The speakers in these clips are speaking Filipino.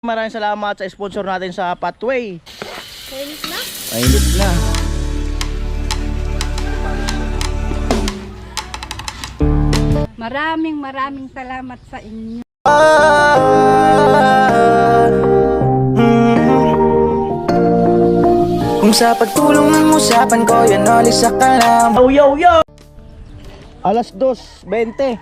Maraming salamat sa sponsor natin sa Pathway. Mainit na? Mainit na. Maraming salamat sa inyo. Kung sa pagtulong ng usapan ko, yan alis sa kalam. Yo! Alas 2:20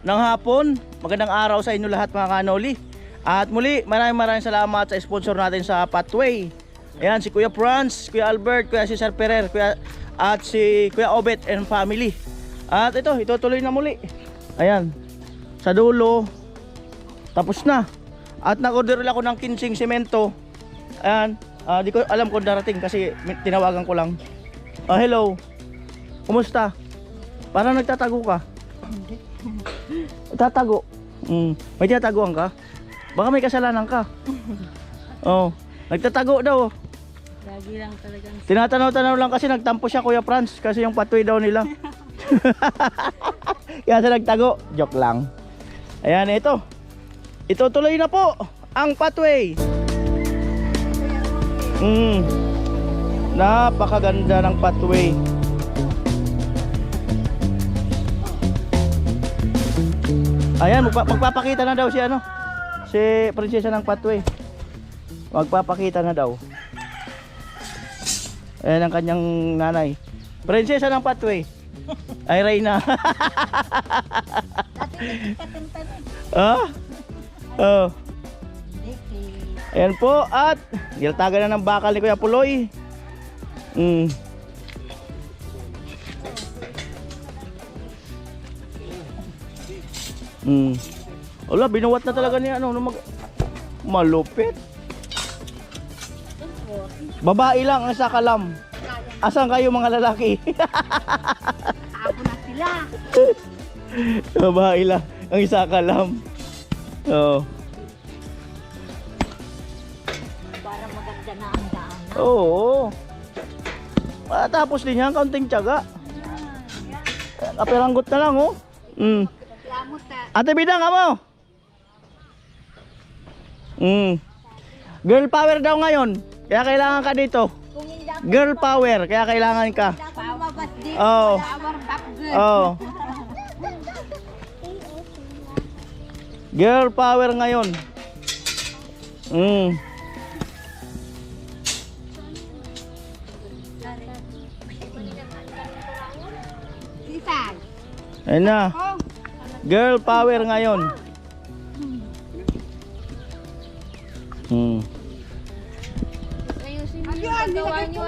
ng hapon. Magandang araw sa inyo lahat mga kanoli. At muli, maraming salamat sa sponsor natin sa Pathway. Ayan, si Kuya Franz, Kuya Albert, Kuya Cesar Ferrer, at si Kuya Obet and family. At ito, itutuloy na muli. Ayan, sa dulo, tapos na. At nag-order ako ng 15 semento. Ayan, di ko alam kung darating kasi tinawagan ko lang. Hello, kumusta? Parang nagtatago ka. Tatago. May tinataguan ka? Baka may kasalanan ka. Nagtatago daw. Lagi lang talagang Tinatanaw-tanaw lang kasi nagtampo siya Kuya Franz kasi yung Pathway daw nila. Kaya siya nagtago. Joke lang. Ayan, ito. Ito tuloy na po ang Pathway. Napakaganda ng Pathway. Ayan, magpapakita na daw si si prinsesa ng Pathway. Magpapakita na daw. Ayan ang kanyang nanay. Prinsesa ng Pathway. Ay, Reyna. Ayan po. At nilatagan na ng bakal ni Kuya Puloy. Wala, binuwat na talaga niya malupit. Babae lang ang sa kalam. Asan kayo mga lalaki? ako na sila. Babae lang ang isa kalam. Para maganda na ang daan. Oo. Matapos din yan, kaunting tiyaga. Kapiranggot na lang Lamot na. Ate Bidang, mo. Girl power daw ngayon. Kaya kailangan ka dito. Girl power, kaya kailangan ka. Lumabas din. Oo. Power up good. Oh. Girl power ngayon. Sisag. Ayun na. Girl power ngayon. Ayusin nyo yung paggawa nyo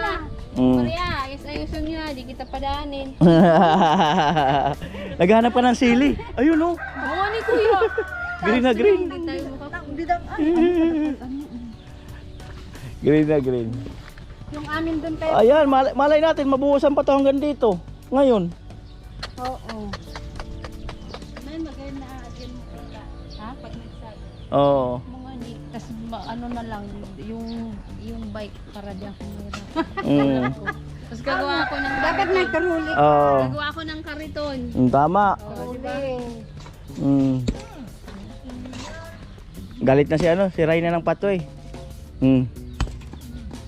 Maria, ayusin nyo di kita padaanin. Naghanap ka ng sili. Ayun Oo ni kuya. Green na green. Hindi tayo makapag... Green na green. Yung amin doon tayo. Ayan, malay natin mabuhusan pa to hanggang dito. Ngayon. Oo. May maganda na agad mo kita. Ha? Pag nagsabi. Oo. Mga ni, tas ano na lang, yung bike para diyan kumira. Tapos gagawa ako ng Dapat may karuli. Gagawa ako ng kariton. Tama. Galit na si Reyna ng Pathway.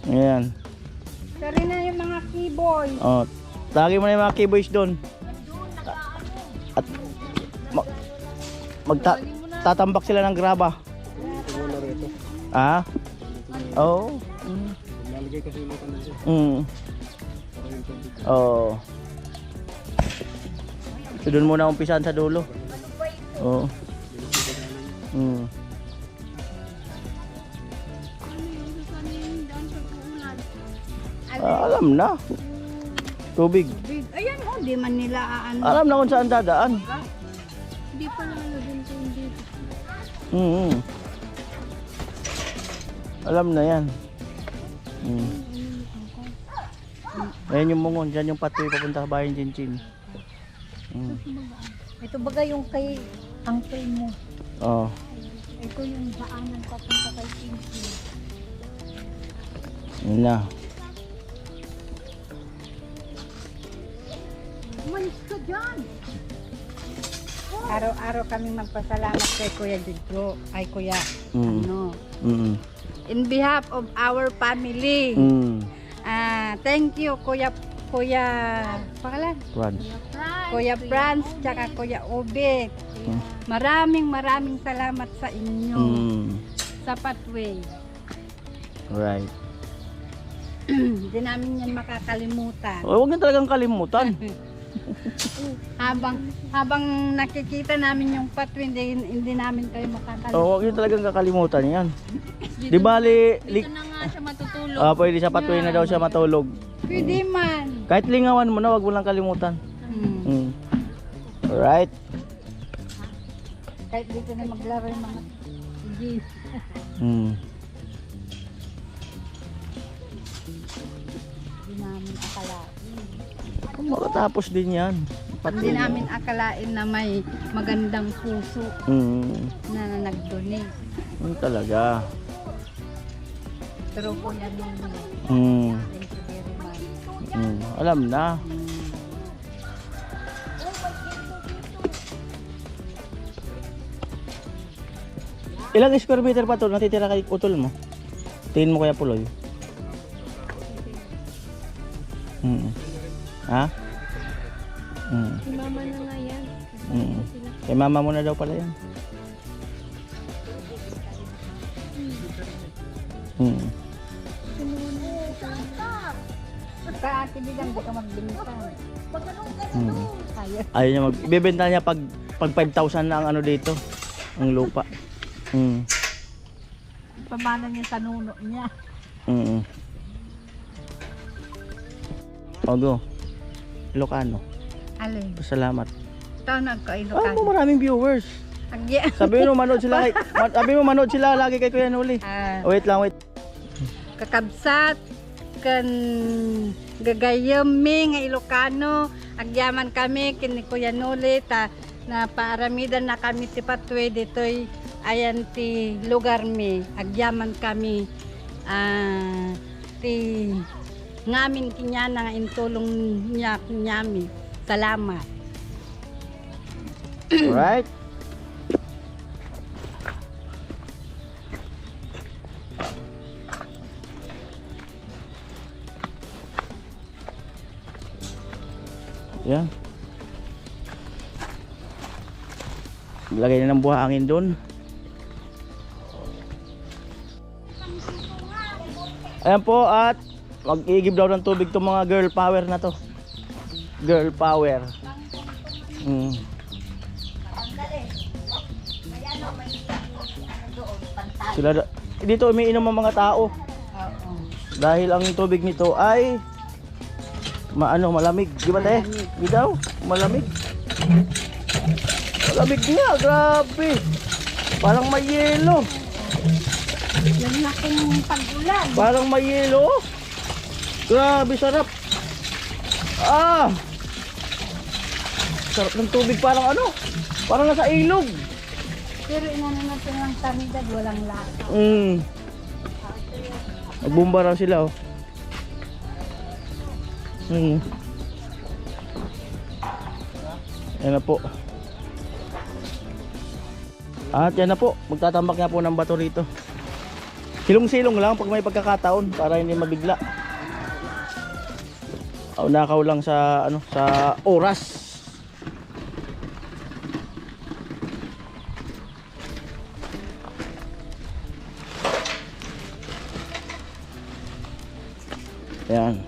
Ayan. Sari na yung mga keyboy. Tagi mo na yung mga keyboys doon. At tatambak sila ng graba. Oo. Lalagay kasi ulit ang nasa. Oo. So doon muna umpisahan sa dulo. Oo. Alam na. Tubig. Ayan di man nila Alam na kung saan dadaan. Hindi pa lang din sa hindi. Alam na yan. Ayan yung mungon. Diyan yung Pathway papunta sa bayan Chinchin. Ito baga yung kay uncle mo. Oo. Ito yung daanan papunta kay Pinky. Yun na. Umalis ka dyan! Araw-araw kami magpasalamat kay Kuya Judro. Ay Kuya, Mm. In behalf of our family. Mm. Thank you, Kuya pangalan? Franz. Kuya Franz, tsaka Kuya Obe. Maraming salamat sa inyo. Mm. Sa Pathway. Right. Hindi namin yan makakalimutan. Oh, huwag niyo talagang kalimutan. Habang nakikita namin yung Pathway, hindi namin kayo makakalimutan. Oh, huwag niyo talagang kakalimutan yan. Di bali, Dito na nga siya matutulog. pwede sa Pathway na daw siya matulog. Pwede man. Kahit lingawan mo na, huwag mo lang kalimutan. Mm. Alright. Kahit dito na maglaro yung mga G's. Mm. Hindi namin akalain. Makatapos din yan. Hindi namin akalain na may magandang puso Mm. na nag-donate. Yun talaga. Pero po yan yung Mm. thank you very much. Mm. Alam na. Ilang square meter pa to natitira kay utol mo? Tingin mo kaya Puloy? Mm. Ha? Mm. Si mama na nga yan. Mm. Kay mama mo na daw pala yan. Mm. Sa atin bilang di ka magbinta. Mm. Kaya. Ayaw niya bibenta niya pag 5,000 na ang ano dito, ang lupa. Mm. Pamana niya sa nuno niya. Mm. Ogo. Ilocano. Alin? Salamat. Ito nagkailokan. Ah, maraming viewers. Agya. Sabi mo manood sila kay, sabi mo manood sila lagi kay Kuya Noli. Wait lang, wait. Kakabsat kan gagayami nga Ilocano agyaman kami kini Kuya Noli ta na paaramidan na kami ti Pathway ditoy ayan ti lugar mi agyaman kami ti ngamin kinyana nga intulong niya nyami salamat. Alright. Yan. Lagay na ng buhangin doon. Ayan po at mag-iigib daw ng tubig tong mga girl power na to. Girl power. Mm. Sila dito umiinom ang mga tao. Dahil ang tubig nito ay malamig, di ba te? Di daw, malamig. Malamig nga, grabe. Parang may yelo. Yan na kung pag-ulan. Parang may yelo. Grabe, sarap. Ah! Sarap ng tubig, parang ano? Parang nasa ilog. Pero inano natin lang sanidad walang lasa. Nagbumba raw sila oh. Yan na po. At yan na po, magtatambak nga po ng bato rito. Silong-silong lang pag may pagkakataon para hindi mabigla. Nakaw lang sa sa oras. Yan.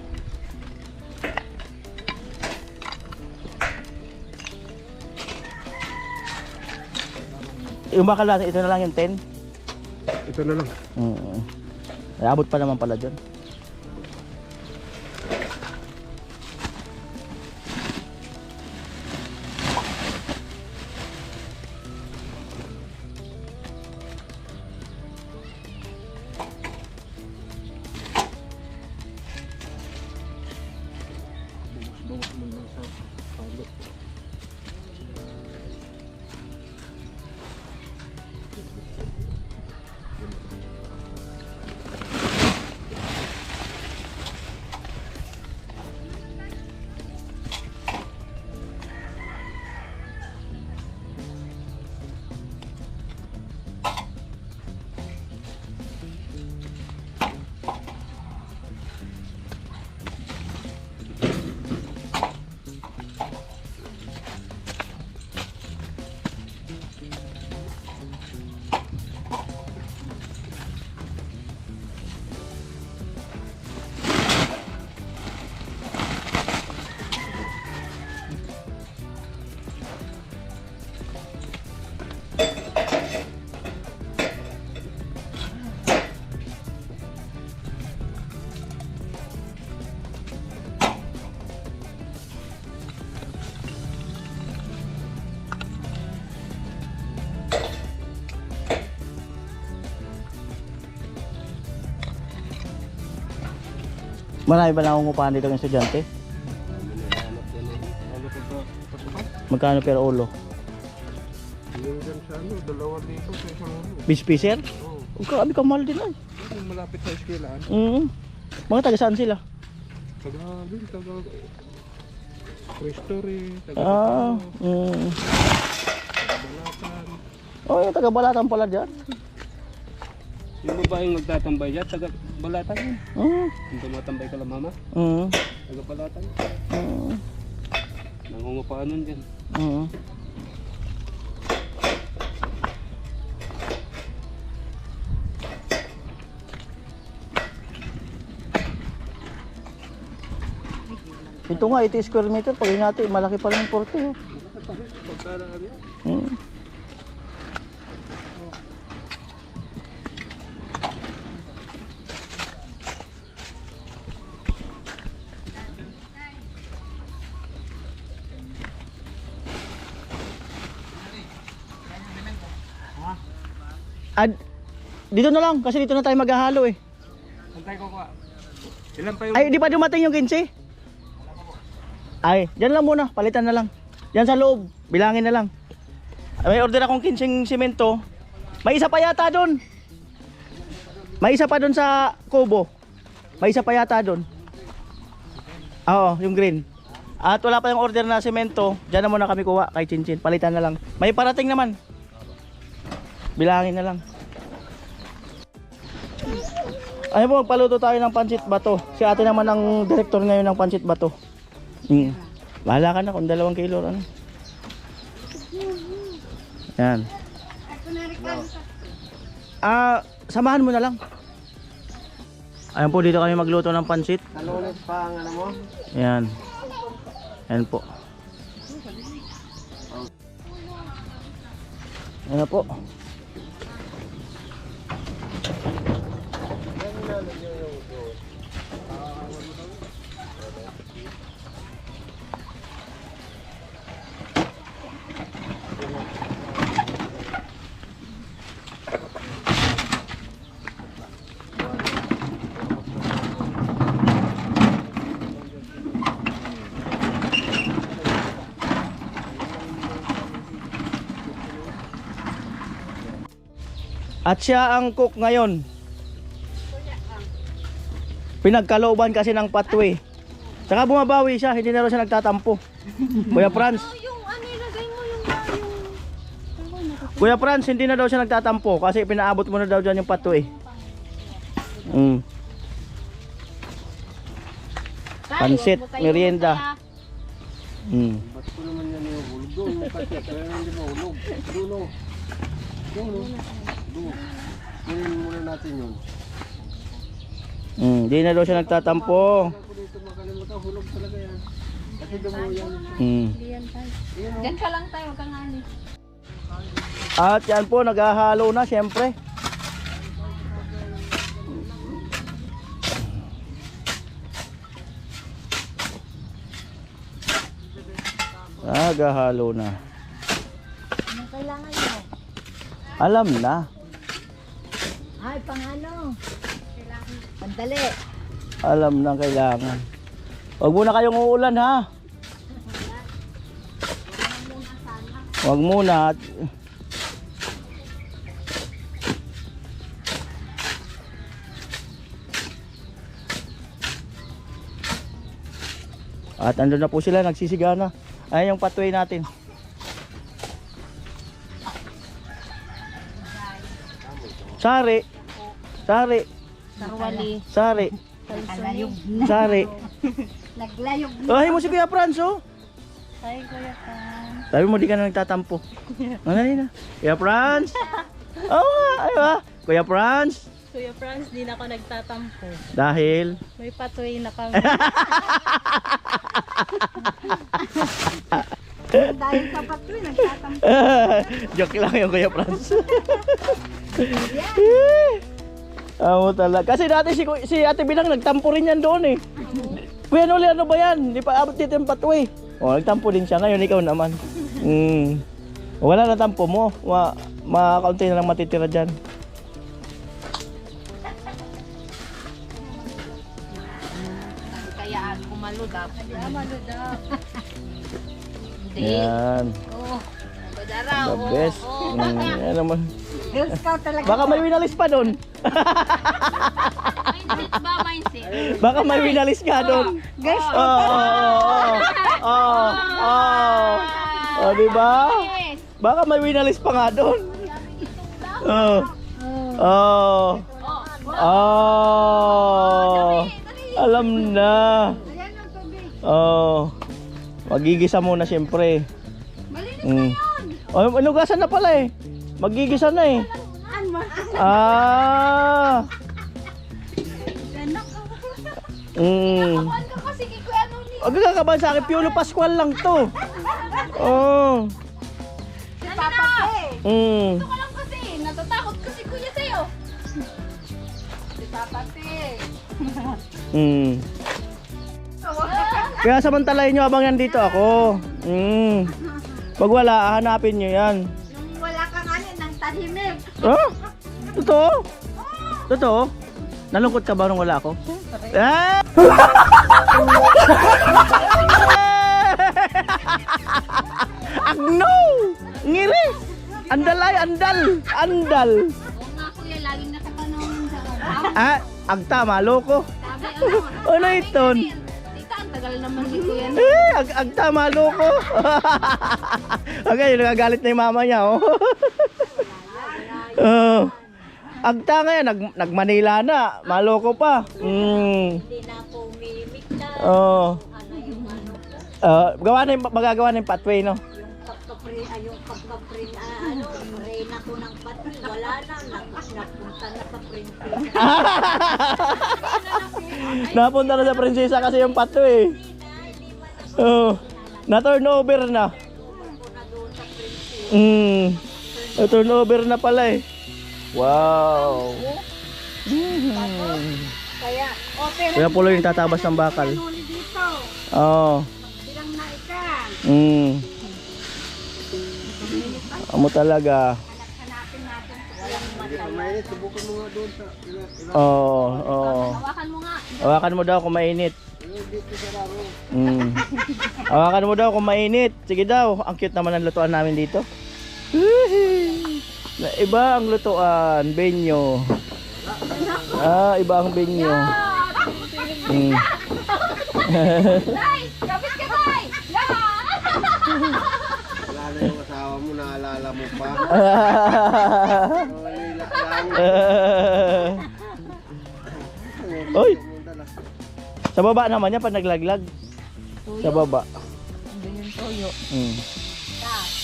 Yung bakal natin, ito na lang yung 10. Ito na lang. Abot pa naman pala dyan. Marami ba nangungupahan dito ng estudyante? Magkano per ulo? Yung dyan sa ano, 2,000 sa isang ulo. Fish fisher? Oo. Grabe ka mahal din ay. Yung malapit sa eskilaan. Mga taga saan sila? Taga Christory, taga Ah, Balatan. Oh, yung taga Balatan pala dyan. Yung babaeng nagtatambay dyan, taga Balatan yun. Yung tumatambay ka lang mama, taga Balatan. Nangungupaan nun dyan. Ito nga, 80 square meter. Pag natin, malaki pa rin yung 40. Oh. Pagkala ano yan? Dito na lang, kasi dito na tayo maghahalo eh. Antay ko ka. Ilan pa yung... Ay, di pa dumating yung 15? Ay, dyan lang muna, palitan na lang. Dyan sa loob, bilangin na lang. May order akong 15 simento. May isa pa yata doon. May isa pa doon sa Kubo. May isa pa yata doon. Oo, yung green. At wala pa yung order na simento. Dyan na muna kami kuha kay Chinchin. Palitan na lang. May parating naman. Bilangin na lang. Ay po, magpaluto tayo ng pancit bato. Si ate naman ang director ngayon ng pancit bato. Bahala ka na kung 2 kilo ano. Yan. Samahan mo na lang. Ayan po, dito kami magluto ng pancit. Nalulit pa ang ano mo? Yan. Yan po. Yan na po. At siya ang cook ngayon. Pinagkalooban kasi ng patwe. Saka bumabawi siya, hindi na raw siya nagtatampo. Kuya Franz. Yung ano, ilagay mo yung Kuya Franz, hindi na daw siya nagtatampo kasi pinaabot mo na daw dyan yung patwe. Pansit, merienda. Ba't ko naman yan yung hulog doon? Yung pati, kaya hindi mo hulog. Dulo. Dulo. Dulo. Kunin muna natin yun. Hindi na daw siya nagtatampo. Ako dito makalimutan, hulog talaga yan. Kasi damo yan. Diyan ka lang tayo, wag kang alis. At yan po, naghahalo na syempre. Naghahalo na. Anong kailangan mo? Alam na. Ay, pang ano? Pandali. Alam na kailangan. Huwag muna kayong uulan ha. Huwag muna. At andun na po sila, nagsisigana. Ayan yung pathway natin. Sari. Sari. Sarwali. Sari. Naglayog. Sari. Naglayog. Ay mo si Kuya Franz oh. Ay, Kuya Franz. Sabi mo di ka na nagtatampo. Ano na? Kuya Franz. Oo nga, ay ba? Kuya Franz. Kuya Franz, di na ako nagtatampo. Dahil May patuloy na kami. Dahil sa patuloy, nagtatampo. joke lang yung Kuya Franz. Amo talaga. Kasi dati si Ate Binang nagtampo rin yan doon eh. Kuya Noli, ano ba yan? Di pa abot dito yung pathway. Oh, nagtampo din siya. Ngayon ikaw naman. Wala na tampo mo. Makaunti na lang matitira dyan. maludap. Maludap. Hindi. Yan. Oh. Badaraw. The best. Yan naman. Girl Scout talaga. Baka may winalis pa doon. Mindset ba? Mindset? Baka may winalis ka doon. Girl Scout. Oh, di ba? Baka may winalis pa nga doon. Alam na. Ayan ang tubig. Magigisa muna siyempre. Malinis na yun. Inugasan na pala eh. Magigisa na eh. Ano? Huwag ka kasi kay Kuya Noli. kakabahan sa akin, Piolo Pascual lang to. Oh. Si Papa P. Ito ka lang kasi. Natatakot kasi kuya sa'yo. Si Papa P. Kaya samantalahin nyo habang nandito ako. Pag wala, hanapin nyo yan. Nung wala kang ano, nang tahimik. Oh? Totoo? Totoo? Nalungkot ka ba nung wala ako? Ah! Agno! Ngiri! Andalay, andal! Andal! Oo nga kuya, lagi nakatanong sa Agta, maloko. sabi Ano iton? Tita, ang tagal naman si kuya. Agta, maloko. Okay, nagagalit na yung mama niya, oh. Agta ngayon, nag-Manila na. Maloko pa. Hindi na po umimik na. Gawa na yung, magagawa na yung pathway, no? Yung pagka-print, reyna ko ng pati. Wala na. Napunta na sa princess. Napunta na sa prinsesa kasi yung pathway. Na-turnover na. Na-turnover na pala eh. Wow. Kaya, pero Kaya pulo yung tatabas ng bakal. Noli dito. Oo. Bilang na ikan. Amo talaga. Hanapin natin. Walang Hindi pa mainit, subukan mo nga doon sa Oo. Hawakan mo nga. Hawakan mo daw kung mainit. dito sa laro. Hawakan mo daw kung mainit. Sige daw. Ang cute naman ang lutuan namin dito. Iba ang lutuan, benyo. Iba ang benyo. Tay! Kapit ka, Tay! Wala na yung asawa mo, naalala mo pa. Oy! Sa baba naman yan pag naglaglag. Sa baba. Andun yung toyo.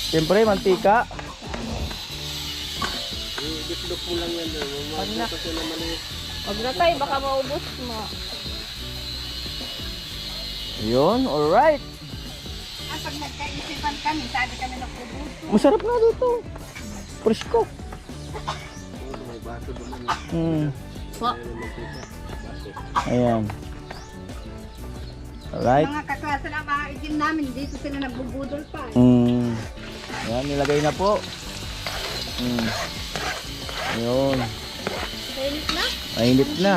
Siyempre, mantika. Diplok mo lang yan doon. Mamaya kasi naman eh. Huwag na tayo, baka maubos mo. Yun, alright. Pag nagkaisipan kami, sabi kami nagpubuto. Masarap nga dito. Presko. May baso doon. Po. Ayan. Alright. Mga kaklase na mga itim namin, dito sila nagbubudol pa. Ayan, nilagay na po. Ayun. Mainit na? Mainit na.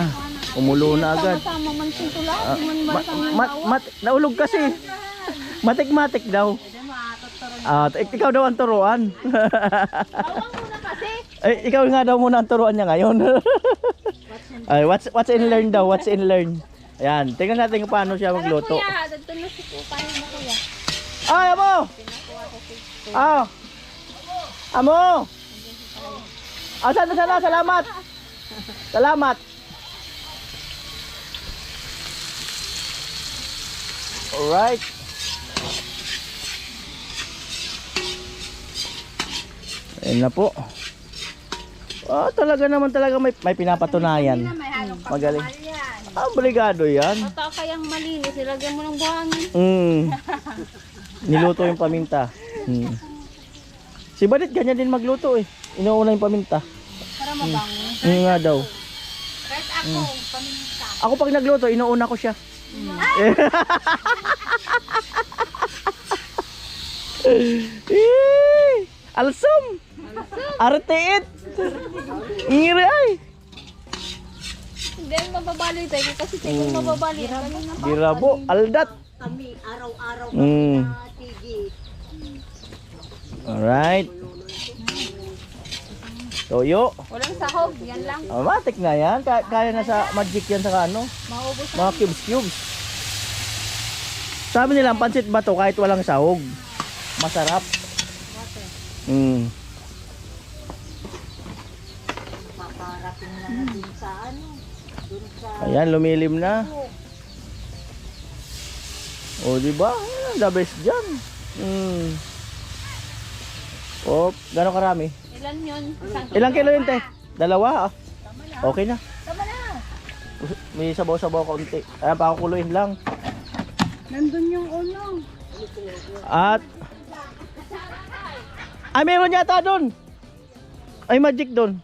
Umulo na agad. Sama man sintula. Naulog kasi. Matik-matik daw. Ikaw daw ang turuan. Bawang muna kasi. Ikaw nga daw muna ang turuan niya ngayon. Ay, what's in learn daw? What's in learn? Ayan, tingnan natin kung paano siya magluto. Kuya, dito na si Kupay mo kuya. Ay, amo! Amo! Sana, salamat! Salamat! Alright. Ayan na po. Talaga naman talaga may pinapatunayan. May halong Magaling. kapal yan. Obligado yan. Bata kayang malinis, ilagyan mo ng buhangin. Niluto yung paminta. Si Badit ganyan din magluto eh. Inuuna yung paminta. Para mabango. Nga daw. Kahit ako, paminta. Ako pag nagluto, inuuna ko siya. Alsum! Artiit! Ngiri ay! Hindi ang mababali tayo kasi tayo mababali. Girabo, aldat. Kami araw-araw Mm. tigil. Alright. Toyo. Walang sahog, yan lang. Matik na yan. Kaya na sa magic yan sa ano. Maubos na. Mga cubes. Sabi nila, ang pansit ba to kahit walang sahog? Masarap. Mm. Paparating na din sa ano. Dun sa Ayan, lumilim na. O, diba? Ayan, the best dyan. Mm. O, gano'ng karami? Ilan yun? Isang Ilang kilo yun, te? Dalawa, ah. Okay na. May sabaw-sabaw kaunti. Ayan, pakukuluin lang. nandun yung uno. At meron yata doon. Ay, magic doon.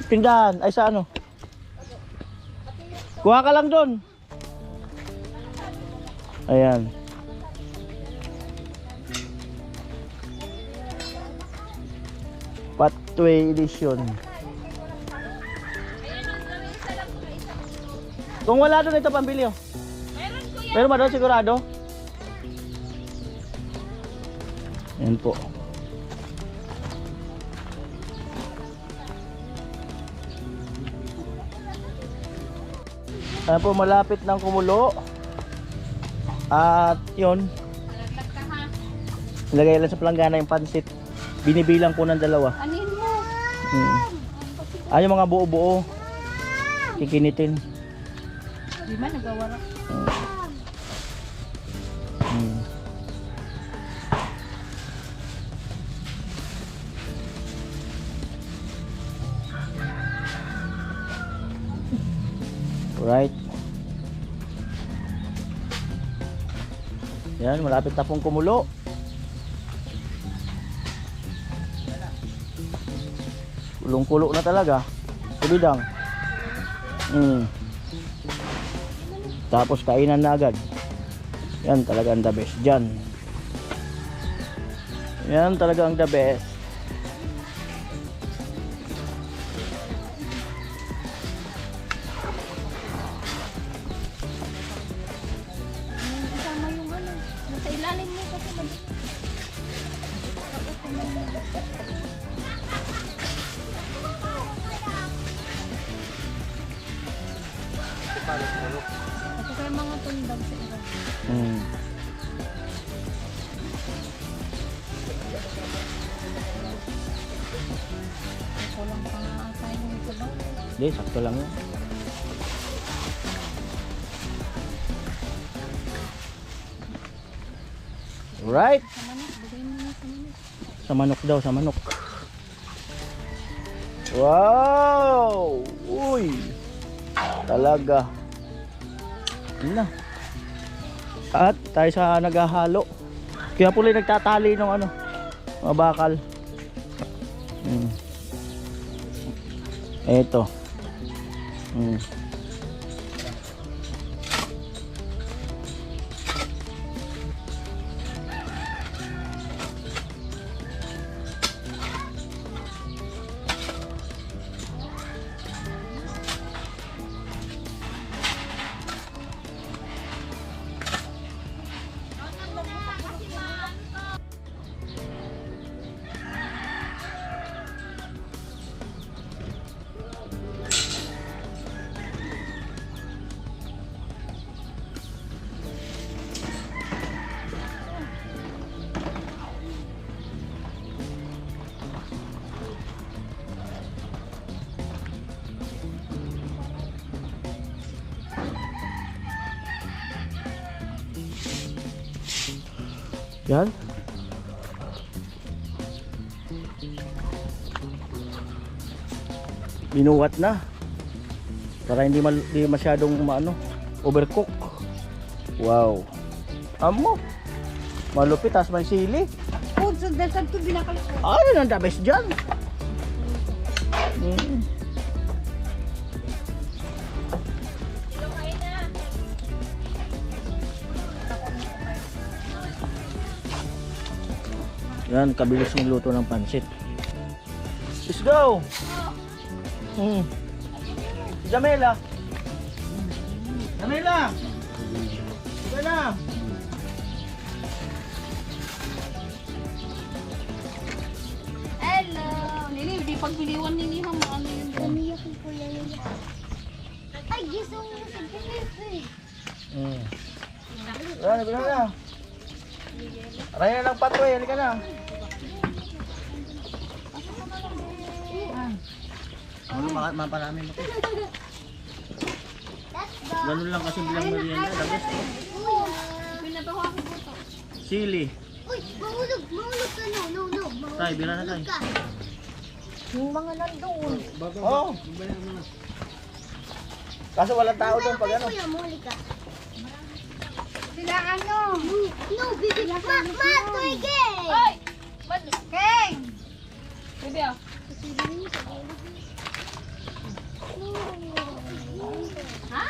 Tindahan. Ay, sa ano? Kuha ka lang doon. Ayan. Patway edition. Kung wala doon, ito pambili, oh. Meron ba doon sigurado? Yan po. Ayan po, malapit ng kumulo. At yun, ilagay lang sa planggana yung pansit. Binibilang po ng dalawa. Anin mo? Ay, yung mga buo-buo. Kikinitin. Di ba nagawara? Right. Yan, malapit na pong kumulo. Kulong-kulo na talaga. Subidang. Tapos kainan na agad. Yan talaga ang the best dyan. Yan talaga ang the best. Kasama yung ano. Nasa ilalim mo kasi Ako kaya mga tundag sa iba. Ako lang pa nga ata yung sabaw. Hindi, sakto lang yan. Right. Sa manok, bigay mo na sa manok. Sa manok daw, sa manok. Wow! Uy! Talaga. Yun na. At tayo sa naghahalo. Kaya pala nagtatali ng ano, mga bakal. Eto. Yan. Binuwat na. Para hindi masyadong overcook. Wow. Amo. Malupit, tas may sili. Food sa dasal to binakal ko. Ayun ang the best dyan. Yan, kabilis magluto ng pansit. Let's go! Jamela. Jamela. Ito na. Hello! Nini, di pagbiliwan nini ha mo ano yun. Umiyak yung kuya niya. Ay, gisong mo sa bilis eh. Wala na. Raya na ng patway, halika na. Ano maparami mo to? Ganun lang kasi bilang merienda, dagos to. Pinabawa ko po to. Sili. Uy, mahulog ka no, mahulog Tay, bila na tay. ka. Yung mga nandoon. Oo. Kaso walang tao doon pag ano. Kuya, mahuli ka. Sila ano? No, bibig. Twiggy! Ay! Ba't? Keng! Bebe ah. Ha?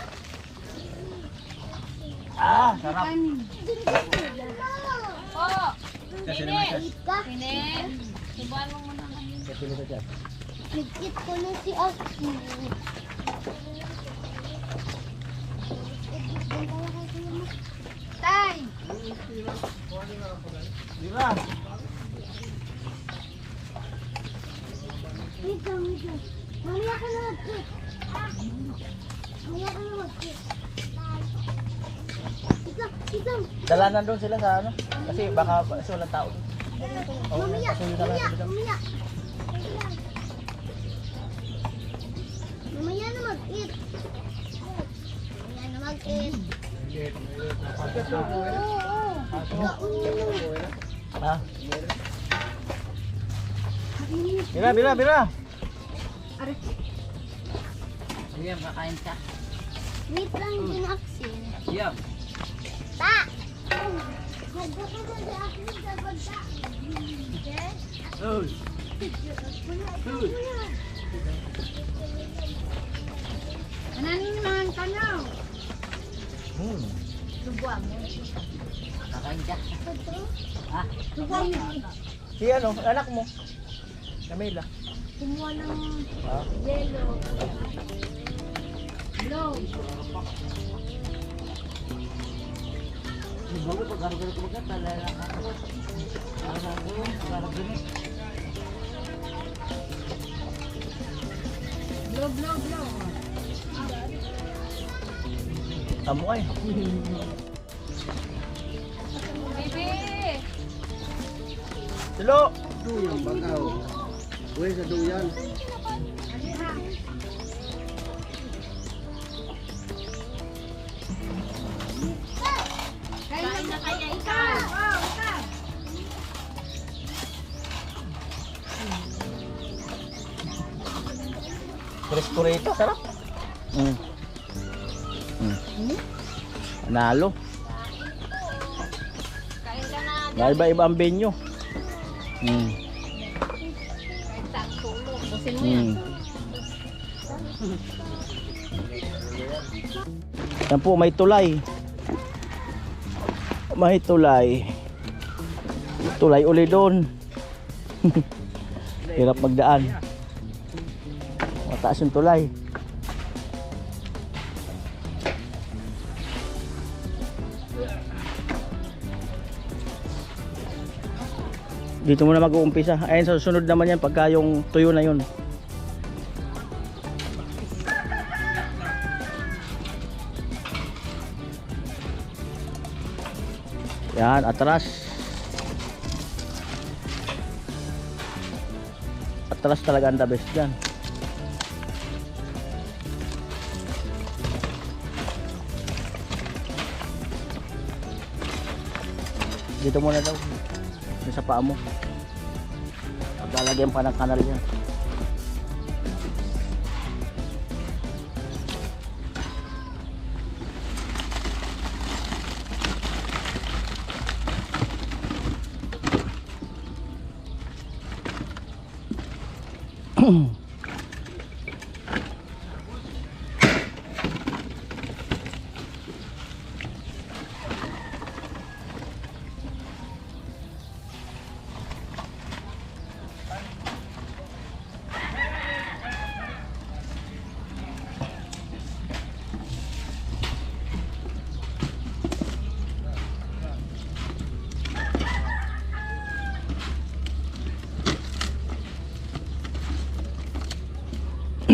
Ah, sarap. Oo. Kasi Nini! naman siya. Ka? Nini! Subuan mo muna kami. Kasi naman siya. Nagkit ko na si Oski. Tay! Dira. Wait lang. Mamaya ka na mag-kit. Mamaya ka na mag-kit. Isang. Dalanan doon sila sa ano. Kasi baka kasi walang tao doon. Oo, Mamaya kasi yun na lang sila doon. Mamaya na mag-eat. Mamaya na mag-eat. Ha? Bira. Wait lang din, Axel. Siyam. Ta! Ganda ka na sa akin sa banda. Uy. Ano naman tanyaw? Si ano, anak mo. Camila. Kumuha ng Ah. yellow. Hello. Blow. Tamo kayo. Bebe! Tulo. Duyang bagaw. Uy, sa duyan. Kain na kaya ikaw. Presko rito, sarap. Panalo. Kain ka na. Iba-iba ang venue. Kain sa tulo. Busin mo yan. Yan po, may tulay. May tulay. Tulay uli doon. Hirap magdaan. Mataas yung tulay. Dito muna mag-uumpisa. Ayun, sa susunod naman yan pagka yung tuyo na yun. Yan, atras. Atras talaga ang the best dyan. Dito muna daw. Dito sa paa mo. Paglalagyan pa ng kanal yan.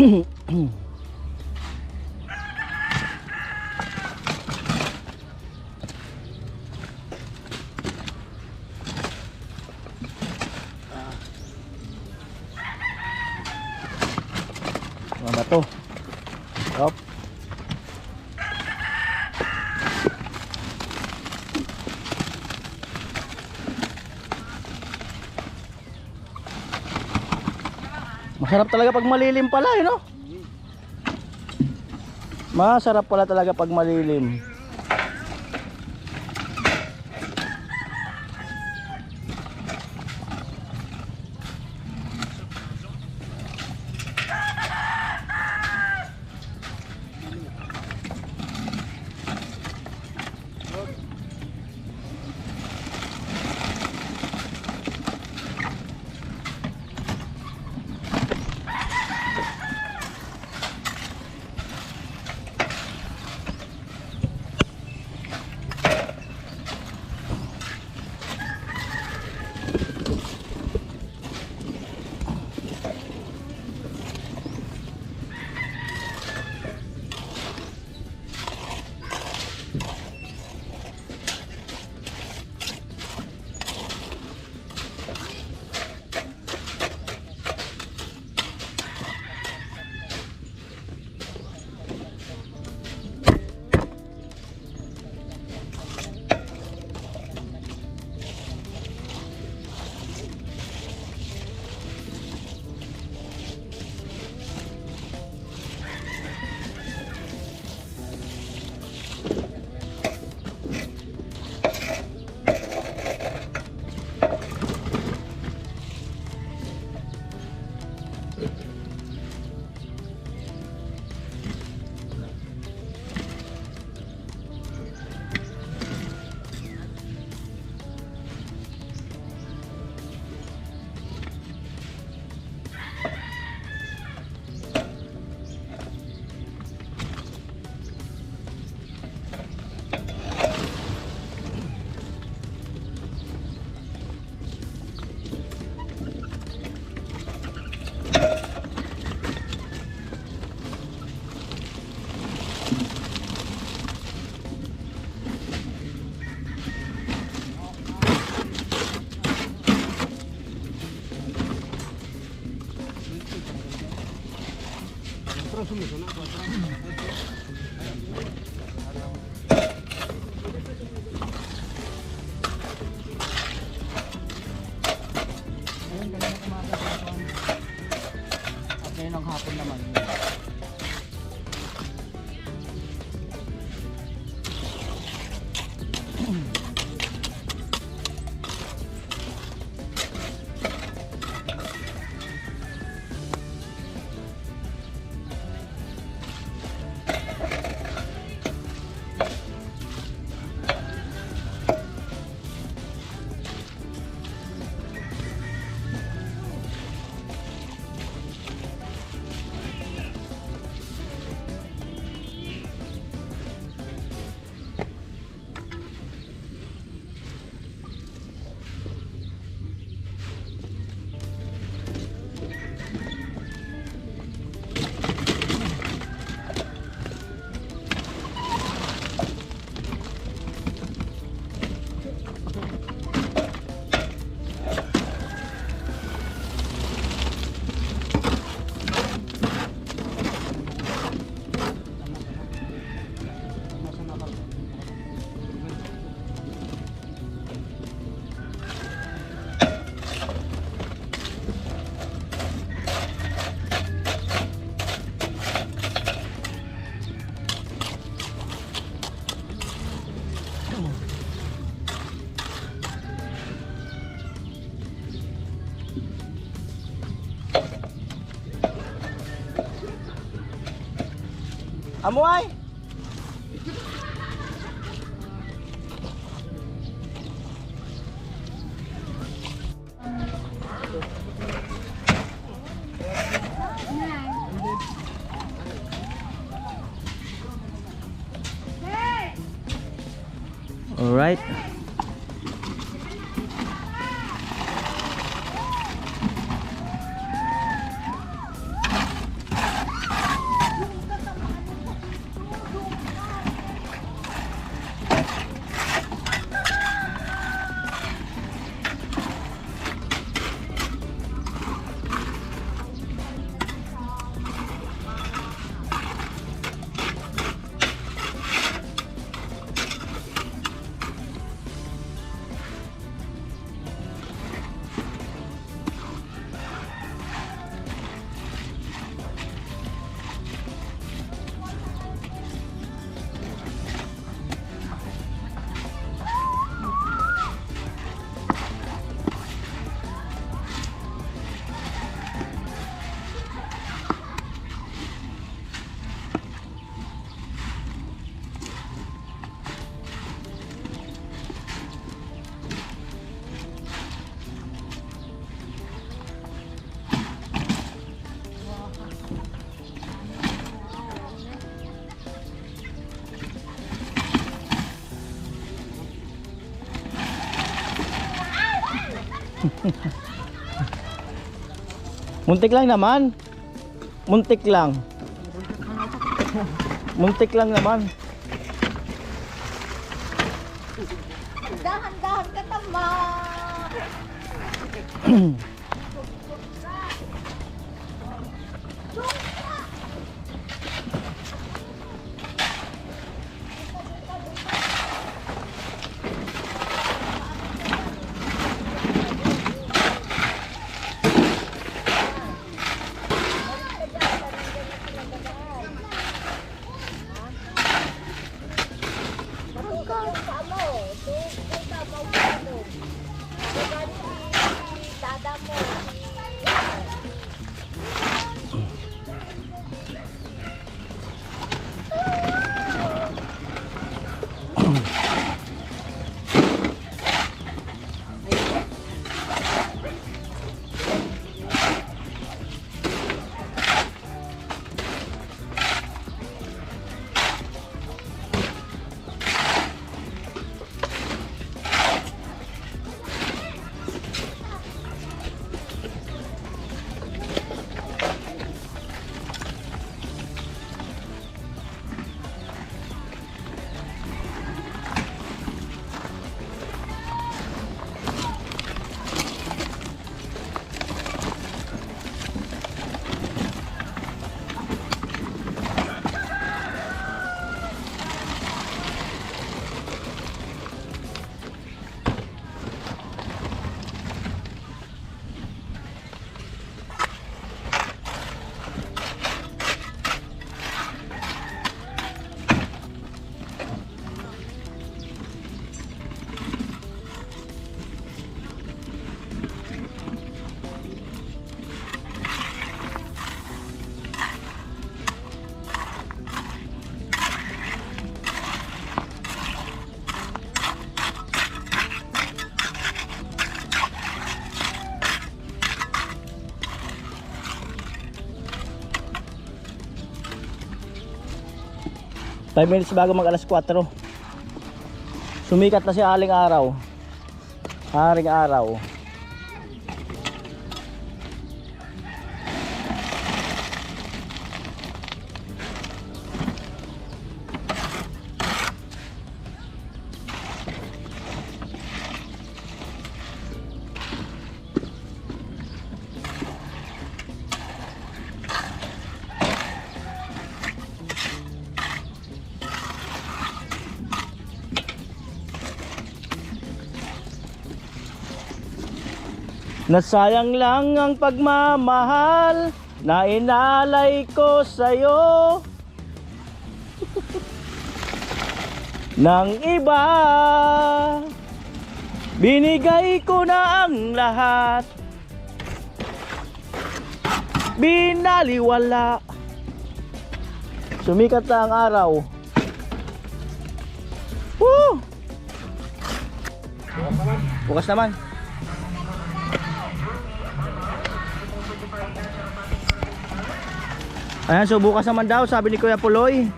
Mga bato. Hop. Masarap talaga pag malilim pala, eh, no? Masarap pala talaga pag malilim. At ngayon ang hapon naman. Amuay! All right. Muntik lang naman. Muntik lang. Muntik lang naman. Dahan-dahan ka tama. Five minutes bago mag alas 4. Sumikat na si Haring Araw. Haring Araw. Nasayang lang ang pagmamahal na inalay ko sa'yo. Nang iba, binigay ko na ang lahat. Binaliwala. Sumikat na ang araw. Woo! Bukas naman. Ayan, so bukas naman daw, sabi ni Kuya Puloy.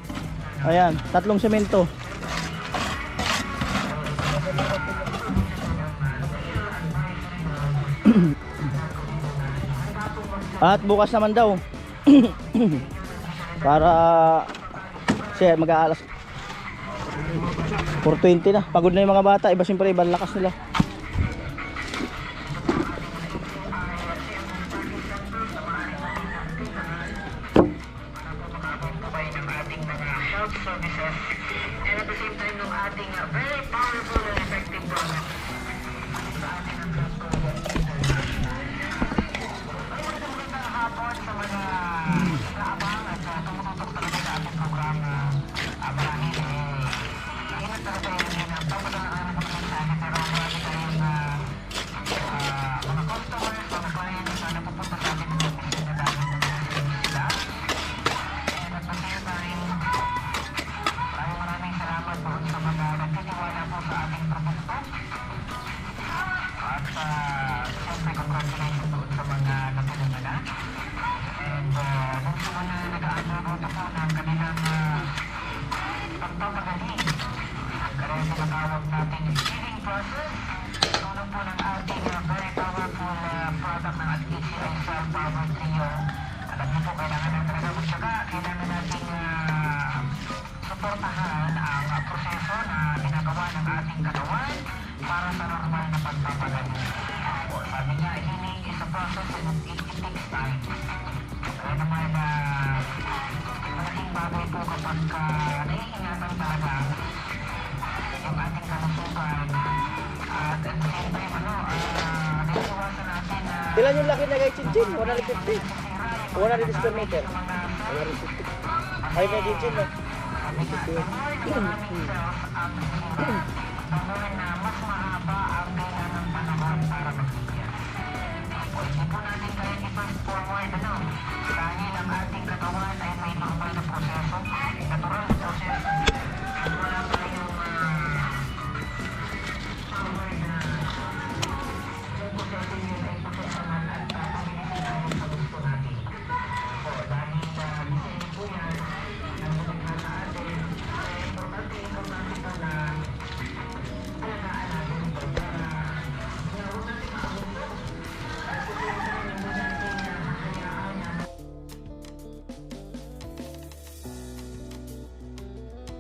Ayan, 3 semento. At bukas naman daw. Para siya mag-aalas 4:20 na. Pagod na yung mga bata, iba siyempre ibang lakas nila. tulong po ng ating very powerful product ng Adkisi ay self-power trio. Alam niyo po, kailangan na talaga magtyaga, kailangan nating suportahan ang proseso na ginagawa ng ating katawan para sa normal na pagpapagaling. Sabi niya, healing is a process and it takes time. Kaya naman malaking bagay po kapag naiingatan talaga yung ating kalusugan at at the same time, naiiwasan natin na Ilan yung laki na kay Chinchin? 150. 100 square meter. 150. Ay, kay Chinchin, no? na mas mahaba ang pila ng panahon para magbigyan. Hindi po natin kaya i-fast forward, dahil ang ating katawan ay may normal na proseso